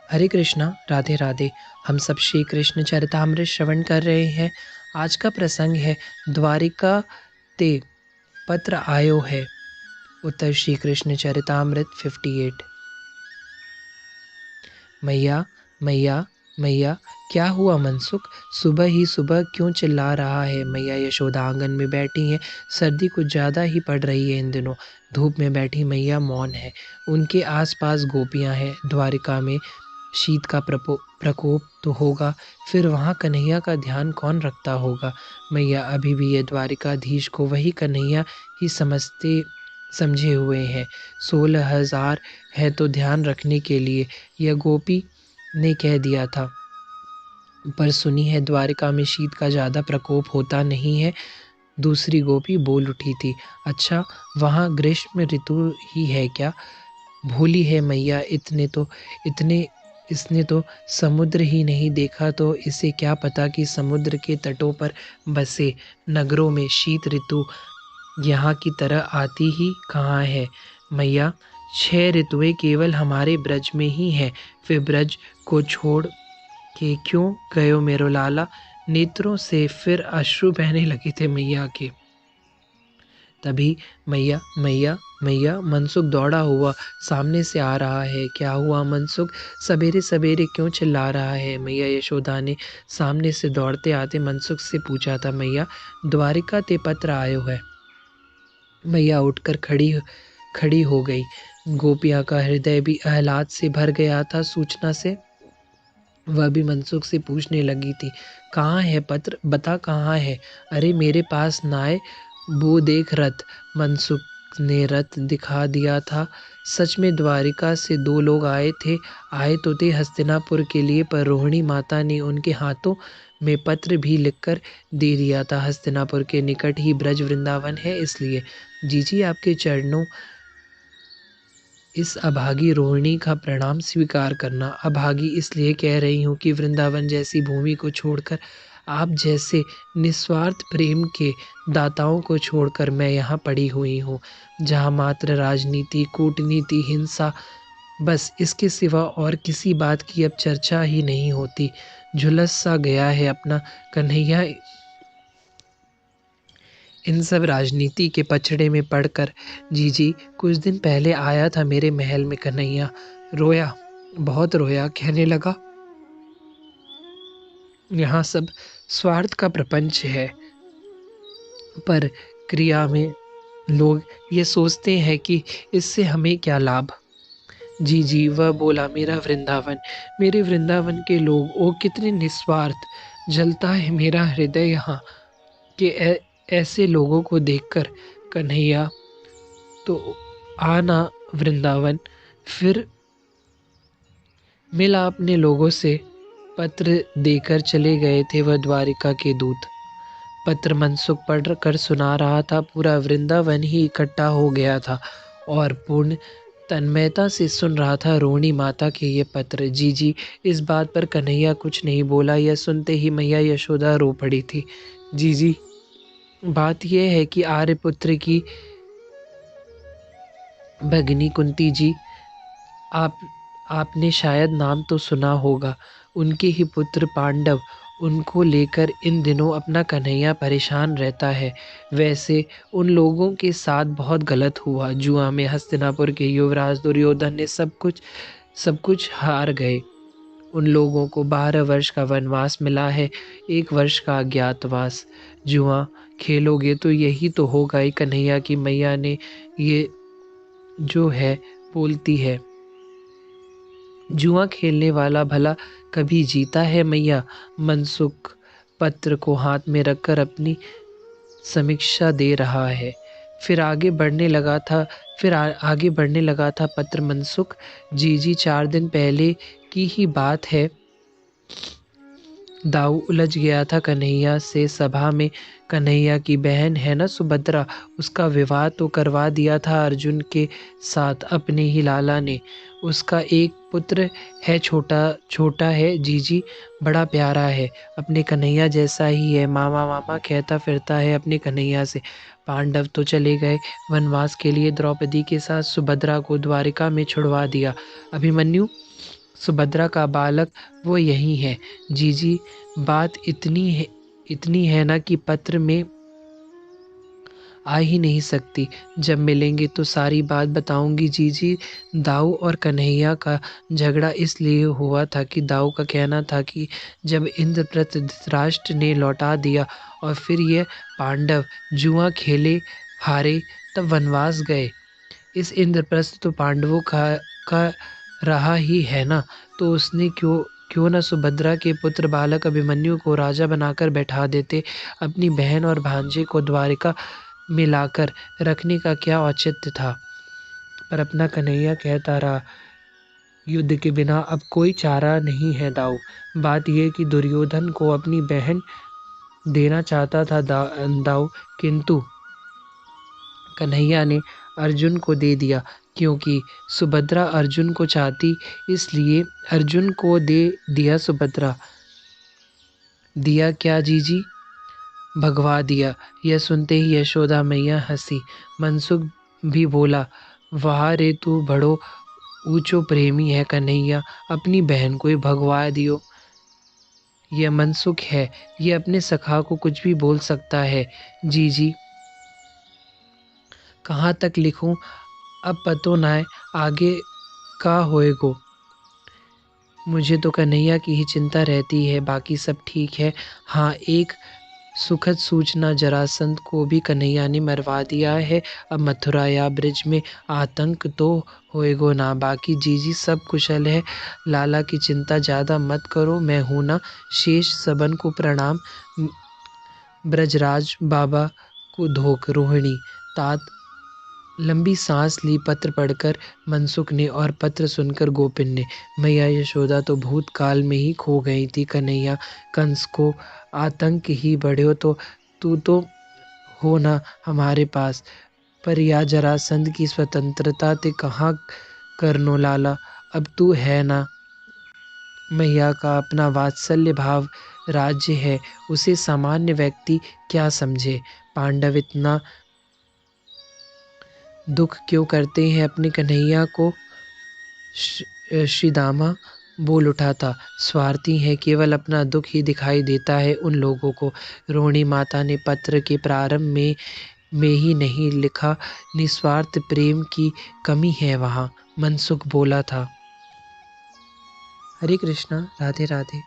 हरे कृष्णा, राधे राधे। हम सब श्री कृष्ण चरितामृत श्रवण कर रहे हैं। आज का प्रसंग है द्वारिका ते पत्र आयो है। उत्तर श्री कृष्ण चरितामृत 58। मैया मैया मैया, क्या हुआ मनसुख? सुबह ही सुबह क्यों चिल्ला रहा है? मैया यशोदा आंगन में बैठी हैं। सर्दी कुछ ज़्यादा ही पड़ रही है इन दिनों। धूप में बैठी मैया मौन है। उनके आसपास गोपियां हैं। द्वारिका में शीत का प्रकोप तो होगा, फिर वहाँ कन्हैया का ध्यान कौन रखता होगा? मैया अभी भी ये द्वारिकाधीश को वही कन्हैया ही समझते समझे हुए हैं। 16,000 है तो ध्यान रखने के लिए, यह गोपी ने कह दिया था। पर सुनी है द्वारिका में शीत का ज़्यादा प्रकोप होता नहीं है। दूसरी गोपी बोल उठी थी। अच्छा, वहाँ ग्रीष्म ऋतु ही है क्या? भूली है मैया, इतने इसने तो समुद्र ही नहीं देखा, तो इसे क्या पता कि समुद्र के तटों पर बसे नगरों में शीत ऋतु यहाँ की तरह आती ही कहाँ है। मैया, 6 ऋतुएं केवल हमारे ब्रज में ही हैं। फिर ब्रज को छोड़ के क्यों गयो मेरो लाला? नेत्रों से फिर अश्रु बहने लगे थे मैया के। तभी मैया मैया मैया मनसुख दौड़ा हुआ सामने से आ रहा है। क्या हुआ मनसुख? सवेरे सवेरे क्यों चिल्ला रहा है? मैया यशोदा ने सामने से दौड़ते आते मनसुख से पूछा था। मैया, द्वारिका ते पत्र आयो है। मैया उठकर खड़ी हो गई। गोपिया का हृदय भी आह्लाद से भर गया था सूचना से। वह भी मनसुख से पूछने लगी थी, कहाँ है पत्र? बता कहाँ है? अरे मेरे पास नाय, वो देख रथ। मनसुख ने रथ दिखा दिया था। सच में द्वारिका से 2 लोग आए थे। आए तो थे हस्तिनापुर के लिए, पर रोहिणी माता ने उनके हाथों में पत्र भी लिखकर दे दिया था। हस्तिनापुर के निकट ही ब्रज वृंदावन है, इसलिए। जीजी, आपके चरणों इस अभागी रोहिणी का प्रणाम स्वीकार करना। अभागी इसलिए कह रही हूँ कि वृंदावन जैसी भूमि को छोड़कर, आप जैसे निस्वार्थ प्रेम के दाताओं को छोड़कर मैं यहाँ पड़ी हुई हूँ, जहाँ मात्र राजनीति, कूटनीति, हिंसा, बस इसके सिवा और किसी बात की अब चर्चा ही नहीं होती। झुलस सा गया है अपना कन्हैया इन सब राजनीति के पछड़े में पड़कर। जीजी, कुछ दिन पहले आया था मेरे महल में कन्हैया। रोया, बहुत रोया। कहने लगा, यहाँ सब स्वार्थ का प्रपंच है, पर क्रिया में लोग ये सोचते हैं कि इससे हमें क्या लाभ। जी जी, वह बोला, मेरे वृंदावन के लोग, ओ कितने निस्वार्थ। जलता है मेरा हृदय यहाँ के ऐसे लोगों को देखकर। कन्हैया, तो आना वृंदावन, फिर मिला अपने लोगों से। पत्र देकर चले गए थे वह द्वारिका के दूत। पत्र मनसुख पढ़ कर सुना रहा था। पूरा वृंदावन ही इकट्ठा हो गया था और पूर्ण तन्मयता से सुन रहा था रोहिणी माता के ये पत्र। जी, इस बात पर कन्हैया कुछ नहीं बोला। यह सुनते ही मैया यशोदा रो पड़ी थी। जी, बात यह है कि आर्यपुत्र की भगिनी कुंती जी, आप आपने शायद नाम तो सुना होगा। उनके ही पुत्र पांडव, उनको लेकर इन दिनों अपना कन्हैया परेशान रहता है। वैसे उन लोगों के साथ बहुत गलत हुआ। जुआ में हस्तिनापुर के युवराज दुर्योधन ने सब कुछ हार गए। उन लोगों को 12 वर्ष का वनवास मिला है, 1 वर्ष का अज्ञातवास। जुआ खेलोगे तो यही तो होगा ही। कन्हैया की मैया ने ये जो है बोलती है, जुआ खेलने वाला भला कभी जीता है मैया? मनसुख पत्र को हाथ में रखकर अपनी समीक्षा दे रहा है। आगे बढ़ने लगा था पत्र मनसुख। जी, 4 दिन पहले की ही बात है। दाऊ उलझ गया था कन्हैया से सभा में। कन्हैया की बहन है ना सुभद्रा, उसका विवाह तो करवा दिया था अर्जुन के साथ अपने ही लाला ने। उसका एक पुत्र है, छोटा है जीजी, बड़ा प्यारा है, अपने कन्हैया जैसा ही है। मामा मामा कहता फिरता है अपने कन्हैया से। पांडव तो चले गए वनवास के लिए, द्रौपदी के साथ सुभद्रा को द्वारिका में छुड़वा दिया। अभिमन्यु सुभद्रा का बालक वो यही है। जीजी, बात इतनी है ना कि पत्र में आ ही नहीं सकती। जब मिलेंगे तो सारी बात बताऊंगी जीजी। दाऊ और कन्हैया का झगड़ा इसलिए हुआ था कि दाऊ का कहना था कि जब इंद्रप्रस्थ धृतराष्ट्र ने लौटा दिया और फिर ये पांडव जुआ खेले हारे तब वनवास गए। इस इंद्रप्रस्थ तो पांडवों का रहा ही है ना, तो उसने क्यों क्यों न सुभद्रा के पुत्र बालक अभिमन्यु को राजा बनाकर बैठा देते। अपनी बहन और भांजे को द्वारिका मिलाकर रखने का क्या औचित्य था। पर अपना कन्हैया कहता रहा, युद्ध के बिना अब कोई चारा नहीं है दाऊ। बात यह कि दुर्योधन को अपनी बहन देना चाहता था दाऊ, किंतु कन्हैया ने अर्जुन को दे दिया, क्योंकि सुभद्रा अर्जुन को चाहती, इसलिए अर्जुन को दे दिया। सुभद्रा दिया क्या जीजी? भगवा दिया। यह सुनते ही यशोदा मैया हंसी। मनसुख भी बोला, वाह रे तू बड़ो ऊंचो प्रेमी है कन्हैया, अपनी बहन को ही भगवा दियो। यह मनसुख है, ये अपने सखा को कुछ भी बोल सकता है। जीजी, कहाँ तक लिखूं, अब पतो नाय आगे का होएगो। मुझे तो कन्हैया की ही चिंता रहती है, बाकी सब ठीक है। हाँ, एक सुखद सूचना, जरासंध को भी कन्हैया ने मरवा दिया है। अब मथुरा या ब्रिज में आतंक तो होएगो ना। बाकी जीजी सब कुशल है। लाला की चिंता ज़्यादा मत करो, मैं हूं ना। शेष सबन को प्रणाम। ब्रजराज बाबा को धोक। रोहिणी तात लंबी सांस ली। पत्र पढ़कर मनसुख ने और पत्र सुनकर गोपिन ने। मैया यशोदा तो भूतकाल में ही खो गई थी। कन्हैया, कंस को आतंक ही बढ़्यो तो तू तो हो ना हमारे पास। पर या जरासंध की स्वतंत्रता ते कहाँ करनो लाला, अब तू है ना। मैया का अपना वात्सल्य भाव राज्य है, उसे सामान्य व्यक्ति क्या समझे। पांडव इतना दुख क्यों करते हैं अपने कन्हैया को। श्रीदामा बोल उठा था, स्वार्थी है, केवल अपना दुख ही दिखाई देता है उन लोगों को। रोहिणी माता ने पत्र के प्रारंभ में ही नहीं लिखा, निस्वार्थ प्रेम की कमी है वहाँ। मनसुख बोला था। हरे कृष्णा, राधे राधे।